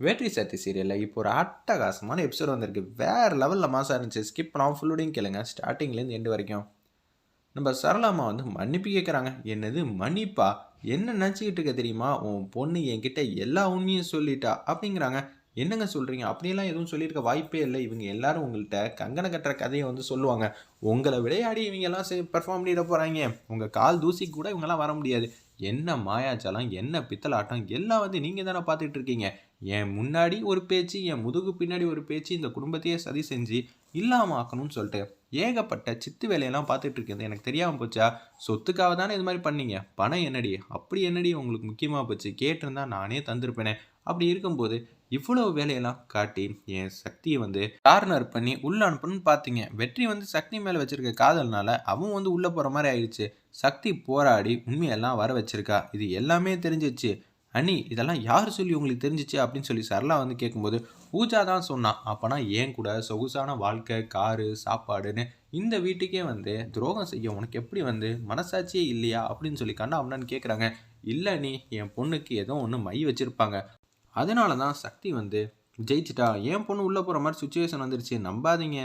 வேட்ரி சக்தி சீரியலில் இப்போ ஒரு அட்டகாசமான எபிசோட் வந்திருக்கு. வேறு லெவலில் மாசாக இருந்துச்சு. ஸ்கிப் பண்ணாமல் ஃபுல்லோடையும் கேளுங்க, ஸ்டார்டிங்லேருந்து எண்டு வரைக்கும். நம்ம சரளாமா வந்து மன்னிப்பு கேட்குறாங்க. என்னது மன்னிப்பா? என்ன நினச்சிக்கிட்டு இருக்க தெரியுமா? உன் பொண்ணு என்கிட்ட எல்லா உண்மையும் சொல்லிட்டா அப்படிங்கிறாங்க. என்னங்க சொல்கிறீங்க? அப்படியெல்லாம் எதுவும் சொல்லியிருக்க வாய்ப்பே இல்லை. இவங்க எல்லாரும் உங்கள்கிட்ட கங்கணம் கட்டுற கதையை வந்து சொல்லுவாங்க. உங்களை விளையாடி இவங்கெல்லாம் பெர்ஃபார்ம் பண்ணிட போகிறாங்க. உங்கள் கால் தூசிக்கு கூட இவங்கெல்லாம் வர முடியாது. என்ன மாயாஜாலம், என்ன பித்தலாட்டம் எல்லாம் வந்து நீங்கள் தானே பார்த்துட்டு இருக்கீங்க. என் முன்னாடி ஒரு பேச்சு, என் முதுகு பின்னாடி ஒரு பேச்சு, இந்த குடும்பத்தையே சதி செஞ்சு இல்லாமல் ஆக்கணும்னு சொல்லிட்டு ஏகப்பட்ட சித்து வேலையெல்லாம் பார்த்துட்டு இருக்கிறது எனக்கு தெரியாமல் போச்சா? சொத்துக்காக தானே இது மாதிரி பண்ணீங்க. பணம் என்னடி? அப்படி என்னடி உங்களுக்கு முக்கியமாக போச்சு? கேட்டிருந்தா நானே தந்திருப்பேனே. அப்படி இருக்கும்போது இவ்வளவு வேலையெல்லாம் காட்டி என் சக்தியை வந்து கார்னர் பண்ணி உள்ள அனுப்பணும்னு பார்த்தீங்க. வெற்றி வந்து சக்தி மேலே வச்சிருக்க காதல்னால அவன் வந்து உள்ளே போகிற மாதிரி ஆயிடுச்சு. சக்தி போராடி உண்மையெல்லாம் வர வச்சிருக்கா. இது எல்லாமே தெரிஞ்சிச்சு. அண்ணி இதெல்லாம் யார் சொல்லி உங்களுக்கு தெரிஞ்சிச்சு அப்படின்னு சொல்லி சரளா வந்து கேட்கும்போது பூஜா தான் சொன்னான். அப்போனா ஏன் கூட சொகுசான வாழ்க்கை, காரு, சாப்பாடுன்னு இந்த வீட்டுக்கே வந்து துரோகம் செய்ய உனக்கு எப்படி வந்து மனசாட்சியே இல்லையா அப்படின்னு சொல்லி கண்ணா அவனான்னு கேட்குறாங்க. இல்லை நீ என் பொண்ணுக்கு ஏதோ ஒன்று மை வச்சுருப்பாங்க, அதனால தான் சக்தி வந்து ஜெயிச்சிட்டா. என் பொண்ணு உள்ளே போகிற மாதிரி சுச்சுவேஷன் வந்துருச்சு, நம்பாதீங்க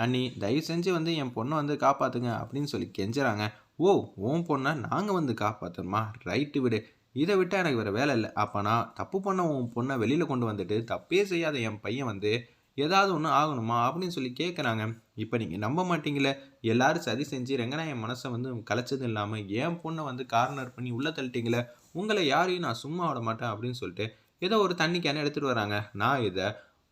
அண்ணி, தயவு செஞ்சு வந்து என் பொண்ணை வந்து காப்பாற்றுங்க அப்படின்னு சொல்லி கெஞ்சுறாங்க. ஓ, உன் பொண்ணை நாங்கள் வந்து காப்பாற்றணுமா? ரைட்டு விடு, இதை விட்டால் எனக்கு வேறு வேலை இல்லை. அப்போ நான் தப்பு பண்ண உன் பொண்ணை வெளியில் கொண்டு வந்துட்டு தப்பே செய்யாத என் பையன் வந்து ஏதாவது ஒன்று ஆகணுமா அப்படின்னு சொல்லி கேட்குறாங்க. இப்போ நீங்கள் நம்ப மாட்டீங்களே, எல்லாரும் சதி செஞ்சு என் மனசை வந்து கலைச்சது இல்லாமல் என் பொண்ணை வந்து கார்னர் பண்ணி உள்ளே தள்ளிட்டீங்களே, உங்களை யாரையும் நான் சும்மா விட மாட்டேன் அப்படின்னு சொல்லிட்டு ஏதோ ஒரு தண்ணி கேனை எடுத்துகிட்டு வராங்க. நான் இதை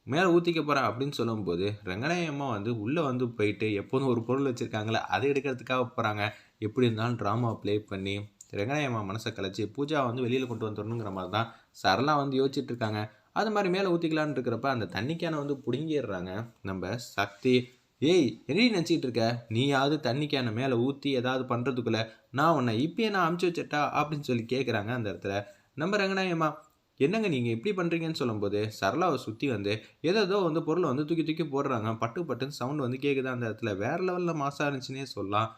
மேலே ஊற்றிக்க போகிறேன் அப்படின்னு சொல்லும்போது ரங்கநாயம்மா வந்து உள்ளே வந்து போயிட்டு எப்போதும் ஒரு பொருள் வச்சுருக்காங்களே அதை எடுக்கிறதுக்காக போகிறாங்க. எப்படி இருந்தாலும் ட்ராமா ப்ளே பண்ணி ரங்கநாயம்மா மனசை கலைச்சி பூஜா வந்து வெளியில் கொண்டு வந்துடணுங்கிற மாதிரி தான் சரளா வந்து யோசிச்சுட்டு இருக்காங்க. அது மாதிரி மேலே ஊற்றிக்கலான்னு இருக்கிறப்ப அந்த தண்ணி கேனை வந்து பிடுங்கிடுறாங்க நம்ம சக்தி. ஏய் என்ன நினச்சிட்டு இருக்க? நீயாவது தண்ணி கேனை மேலே ஊற்றி ஏதாவது பண்ணுறதுக்குள்ளே நான் உன்னை இப்பயே நான் அமுச்சு வச்சட்டா அப்படின்னு சொல்லி கேட்குறாங்க. அந்த இடத்துல நம்ம ரங்கநாயம்மா என்னங்க நீங்கள் இப்படி பண்ணுறீங்கன்னு சொல்லும்போது சரளாவை சுற்றி வந்து ஏதோ வந்து பொருளை வந்து தூக்கி தூக்கி போடுறாங்க. பட்டு பட்டுன்னு சவுண்டு வந்து கேட்குது. அந்த இடத்துல வேறு லெவலில் மாசாக இருந்துச்சுன்னே சொல்லலாம்.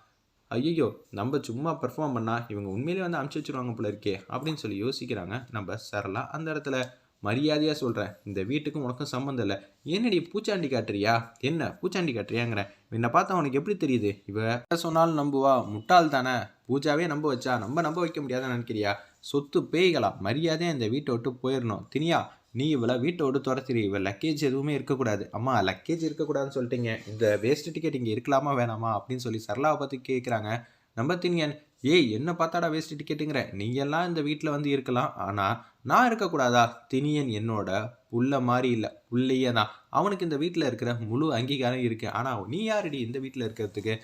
ஐயோ, நம்ம சும்மா பெர்ஃபார்ம் பண்ணால் இவங்க உண்மையிலே வந்து அமுச்சு வச்சுருவாங்க போல இருக்கே அப்படின்னு சொல்லி யோசிக்கிறாங்க நம்ம சரளா. அந்த இடத்துல மரியாதையாக சொல்கிறேன், இந்த வீட்டுக்கும் உனக்கும் சம்மந்தம் இல்லை. என்னடி பூச்சாண்டி காட்டுறியா? என்ன பூச்சாண்டி காட்டுறியாங்கிறேன். என்னை பார்த்தா உனக்கு எப்படி தெரியுது? இவ சொன்னாலும் நம்புவா? முட்டாள் தானே. பூஜாவே நம்ப வச்சா நம்ம நம்ப வைக்க முடியாதுன்னு நினைக்கிறியா? சொத்து பேய்களா? மரியாதையாக இந்த வீட்டை விட்டு போயிடணும். தினியா, நீ இவளை வீட்டை விட்டு துரத்திரி. இவள் லக்கேஜ் எதுவுமே இருக்கக்கூடாது. அம்மா லக்கேஜ் இருக்கக்கூடாதுன்னு சொல்லிட்டீங்க, இந்த வேஸ்ட் டிக்கெட் இங்கே இருக்கலாமா வேணாமா அப்படின்னு சொல்லி சரளாவை பார்த்து கேட்குறாங்க நம்ம தினியன். ஏய் என்ன பார்த்தாடா வேஸ்ட் டிக்கெட்டுங்கிற? நீங்கள்லாம் இந்த வீட்டில் வந்து இருக்கலாம், ஆனால் நான் இருக்கக்கூடாதா? தினியன் என்னோட புள்ள மாதிரி இல்லை, புள்ளையே தான். அவனுக்கு இந்த வீட்டில் இருக்கிற முழு அங்கீகாரம் இருக்குது. ஆனால் நீ யாருடி இந்த வீட்டில் இருக்கிறதுக்கு?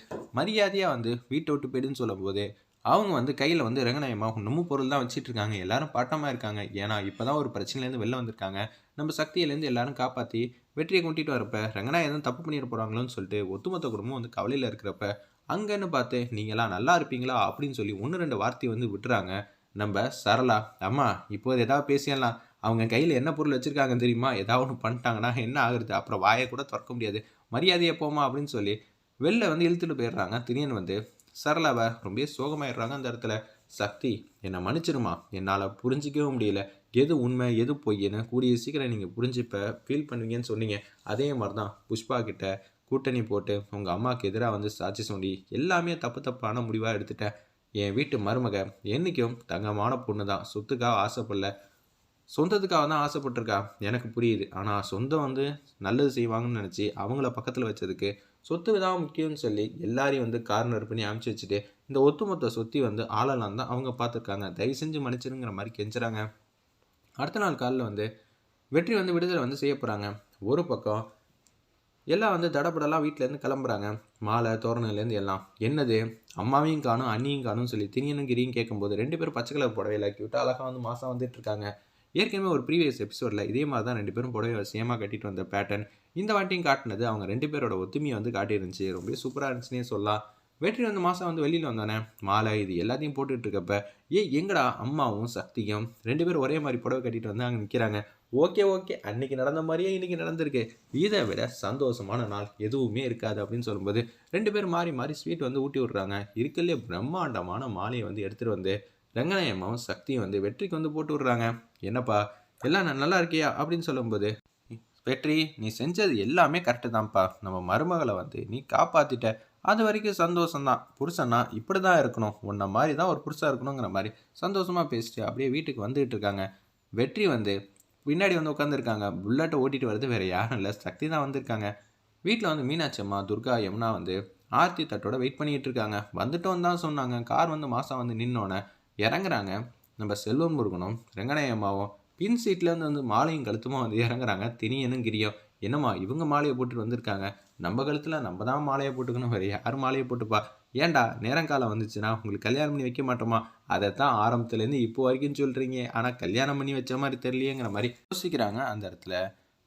மரியாதையாக வந்து வீட்டை விட்டு போயிடுன்னு சொல்லும்போது அவங்க வந்து கையில் வந்து ரங்கநாயம்மா இன்னமும் பொருள் தான் வச்சுட்டு இருக்காங்க. எல்லாரும் பாட்டமாக இருக்காங்க. ஏன்னா இப்போ தான் ஒரு பிரச்சனையிலேருந்து வெளில வந்திருக்காங்க. நம்ம சக்தியிலேருந்து எல்லாரும் காப்பாற்றி வெற்றியை கொண்டுட்டு வரப்ப ரங்கநாயகம் எதுவும் தப்பு பண்ணிட போகிறாங்களோன்னு சொல்லிட்டு ஒட்டுமொத்த குடும்பம் வந்து கவலையில் இருக்கிறப்ப அங்கன்னு பார்த்து நீங்களாம் நல்லா இருப்பீங்களா அப்படின்னு சொல்லி 1-2 வார்த்தையை வந்து விட்டுறாங்க நம்ம சரளா. அம்மா இப்போது ஏதாவது பேசிடலாம், அவங்க கையில் என்ன பொருள் வச்சுருக்காங்க தெரியுமா? ஏதாவது ஒன்று பண்ணிட்டாங்கன்னா என்ன ஆகுறது? அப்புறம் வாயை கூட திறக்க முடியாது. மரியாதையை போமா அப்படின்னு சொல்லி வெளில வந்து இழுத்துட்டு போயிடுறாங்க. திடீர்னு வந்து சரளாவை ரொம்ப சோகமாயிடுறாங்க. அந்த இடத்துல சக்தி என்னை மன்னிச்சிருமா, என்னால் புரிஞ்சிக்கவும் முடியல, எது உண்மை எது பொய்ன்னு கூடிய சீக்கிரம் நீங்கள் புரிஞ்சுப்ப ஃபீல் பண்ணுவீங்கன்னு சொன்னீங்க. அதே மாதிரி தான் புஷ்பா கிட்ட கூட்டணி போட்டு உங்கள் அம்மாவுக்கு எதிராக வந்து சாட்சி சொல்லி எல்லாமே தப்பான முடிவாக எடுத்துட்டேன். என் வீட்டு மருமக என்றைக்கும் தங்கமான பொண்ணு தான், சொத்துக்காக ஆசைப்படல, சொந்தத்துக்காக தான் ஆசைப்பட்டிருக்கா. எனக்கு புரியுது. ஆனால் சொந்தம் வந்து நல்லது செய்வாங்கன்னு நினச்சி அவங்கள பக்கத்தில் வச்சதுக்கு சொத்து தான் முக்கியம்னு சொல்லி எல்லாரையும் வந்து கார்னர் பண்ணி அமுச்சு வச்சுட்டு இந்த ஒட்டுமொத்த சொத்தி வந்து ஆளலாம் தான் அவங்க பார்த்துருக்காங்க. தயவு செஞ்சு மன்னிச்சிருங்கிற மாதிரி கெஞ்சுறாங்க. அடுத்த நாள் காலையில் வந்து வெற்றி வந்து விடுதலை வந்து செய்ய போகிறாங்க. ஒரு பக்கம் எல்லாம் வந்து தடப்படலாம் வீட்டிலேருந்து கிளம்புறாங்க. மாலை தோரணலேருந்து எல்லாம் என்னது அம்மாவையும் காணும் அண்ணியும் காணும் சொல்லி திணியனும் கிரியும் கேட்கும்போது 2 பேரும் பச்சை கலர் புடவையில் கியூட்டாக அழகாக வந்து மாதம் வந்துட்டு இருக்காங்க. ஏற்கனவே ஒரு ப்ரீவியஸ் எபிசோடில் இதே மாதிரி தான் 2 பேரும் புடவை சேமாக கட்டிட்டு வந்த பேட்டர்ன் இந்த வாட்டியும் காட்டினது அவங்க 2 பேரோட ஒத்துமையை வந்து காட்டியிருந்துச்சு. ரொம்ப சூப்பராக இருந்துச்சுன்னே சொல்லலாம். வெற்றி வந்து மாதம் வந்து வெளியில் வந்தானே மாலை இது எல்லாத்தையும் போட்டுட்டு இருக்கப்ப எங்கடா அம்மாவும் சக்தியும் 2 பேரும் ஒரே மாதிரி புடவை கட்டிட்டு வந்து அங்கே நிற்கிறாங்க. ஓகே அன்னைக்கு நடந்த மாதிரியே இன்னைக்கு நடந்திருக்கு, இதை விட சந்தோஷமான நாள் எதுவுமே இருக்காது அப்படின்னு சொல்லும்போது 2 பேரும் மாறி மாறி ஸ்வீட் வந்து ஊட்டி விட்றாங்க. இருக்கலையே பிரம்மாண்டமான மாலையை வந்து எடுத்துகிட்டு வந்து ரங்கநாயம்மாவும் சக்தியும் வந்து வெற்றிக்கு வந்து போட்டு விட்றாங்க. என்னப்பா எல்லாம் நல்லா இருக்கியா அப்படின்னு சொல்லும்போது, வெற்றி நீ செஞ்சது எல்லாமே கரெக்டு தான்ப்பா. நம்ம மருமகளை வந்து நீ காப்பாத்திட்ட. அது வரைக்கும் சந்தோஷம் தான். புருஷன்னா இப்படி தான் இருக்கணும். உன்ன மாதிரி தான் ஒரு புருஷன் இருக்கணுங்கிற மாதிரி சந்தோஷமா பேசிட்டு அப்படியே வீட்டுக்கு வந்துகிட்டு இருக்காங்க. வெற்றி வந்து பின்னாடி வந்து உட்காந்துருக்காங்க. புல்லட்டை ஓட்டிட்டு வருது வேற யாரும் இல்லை, சக்தி தான் வந்திருக்காங்க. வீட்டில் வந்து மீனாட்சி அம்மா, துர்கா, யமுனா வந்து ஆர்த்தி தட்டோட வெயிட் பண்ணிட்டு இருக்காங்க. வந்துட்டோன்னு தான் சொன்னாங்க. கார் வந்து மாசம் வந்து நின்னோன்னே இறங்குறாங்க. நம்ம செல்வம் முருகனும் ரெங்கநாயகி அம்மாவும் பின் சீட்லேருந்து வந்து மாலையும் கழுத்துமா வந்து இறங்குறாங்க. திணியனும் கிரியும், என்னம்மா இவங்க மாலையை போட்டுட்டு வந்திருக்காங்க, நம்ம கழுத்தில் நம்ம தான் மாலையை போட்டுக்கணும், வேறு யார் மாலையை போட்டுப்பா? ஏன்டா நேரங்காலம் வந்துச்சுன்னா உங்களுக்கு கல்யாணம் பண்ணி வைக்க மாட்டோமா? அதைத்தான் ஆரம்பத்துலேருந்து இப்போ வரைக்கும் சொல்கிறீங்க, ஆனால் கல்யாணம் பண்ணி வச்ச மாதிரி தெரியலையேங்கிற மாதிரி யோசிக்கிறாங்க. அந்த இடத்துல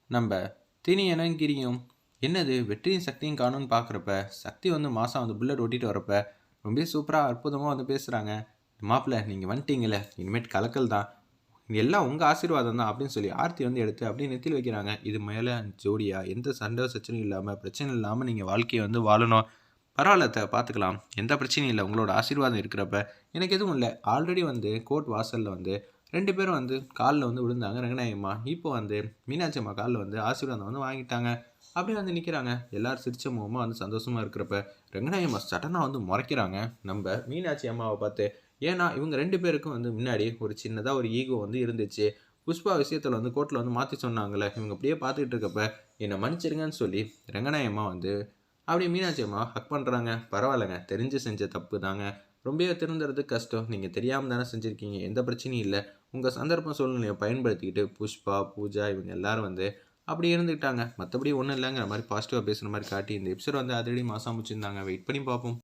நம்ம திணியனும் கிரியும், என்னது வெற்றியும் சக்தியும் காணும்னு பார்க்குறப்ப, சக்தி வந்து மாதம் வந்து புல்லட் ஓட்டிகிட்டு வரப்ப ரொம்ப சூப்பராக அற்புதமாக வந்து பேசுகிறாங்க. மாப்பிள்ளை நீங்கள் வந்துட்டீங்களே, இனிமேட்டு கலக்கல் தான், எல்லாம் உங்கள் ஆசீர்வாதம் தான் அப்படின்னு சொல்லி ஆர்த்தி வந்து எடுத்து அப்படியே நெத்தியில் வைக்கிறாங்க. இது மேலே ஜோடியா எந்த சண்டை சச்சனையும் இல்லாமல் பிரச்சனை இல்லாமல் நீங்கள் வாழ்க்கையை வந்து வாழணும். பரவாயில்ல பார்த்துக்கலாம், எந்த பிரச்சனையும் இல்லை, உங்களோட ஆசீர்வாதம் இருக்கிறப்ப எனக்கு எதுவும் இல்லை. ஆல்ரெடி வந்து கோர்ட் வாசலில் வந்து 2 பேரும் வந்து காலில் வந்து விழுந்தாங்க ரங்கநாயகம்மா. இப்போ வந்து மீனாட்சி அம்மா காலில் வந்து ஆசீர்வாதம் வந்து வாங்கிட்டாங்க. அப்படியே வந்து நிற்கிறாங்க. எல்லாரும் சிரிச்ச முகமாக வந்து சந்தோஷமாக இருக்கிறப்ப ரங்கநாயகம்மா சடனாக வந்து முறைக்கிறாங்க நம்ம மீனாட்சி அம்மாவை பார்த்து. ஏன்னா இவங்க 2 பேருக்கும் வந்து முன்னாடி ஒரு சின்னதாக ஒரு ஈகோ வந்து இருந்துச்சு. புஷ்பா விஷயத்தில் வந்து கோர்ட்டில் வந்து மாற்றி சொன்னாங்களே, இவங்க அப்படியே பார்த்துக்கிட்டு இருக்கப்ப என்னை மன்னிச்சிருங்கன்னு சொல்லி ரங்கநாயகம்மா வந்து அப்படியே மீனாட்சி அம்மா ஹக் பண்ணுறாங்க. பரவாயில்லைங்க, தெரிஞ்சு செஞ்ச தப்பு தாங்க, ரொம்பவே திருந்துறது கஷ்டம், நீங்கள் தெரியாமல் தானே செஞ்சுருக்கீங்க, எந்த பிரச்சனையும் இல்லை. உங்கள் சந்தர்ப்பம் சூழ்நிலையை பயன்படுத்திக்கிட்டு புஷ்பா, பூஜா இவங்க எல்லாரும் வந்து அப்படி இருந்துக்கிட்டாங்க. மற்றபடி ஒன்றும் இல்லைங்கிற மாதிரி பாசிட்டிவாக பேசுகிற மாதிரி காட்டி இந்த எபிசோட் வந்து ஆல்ரெடி மாதம் முடிச்சிருந்தாங்க. வெயிட் பண்ணி பார்ப்போம்.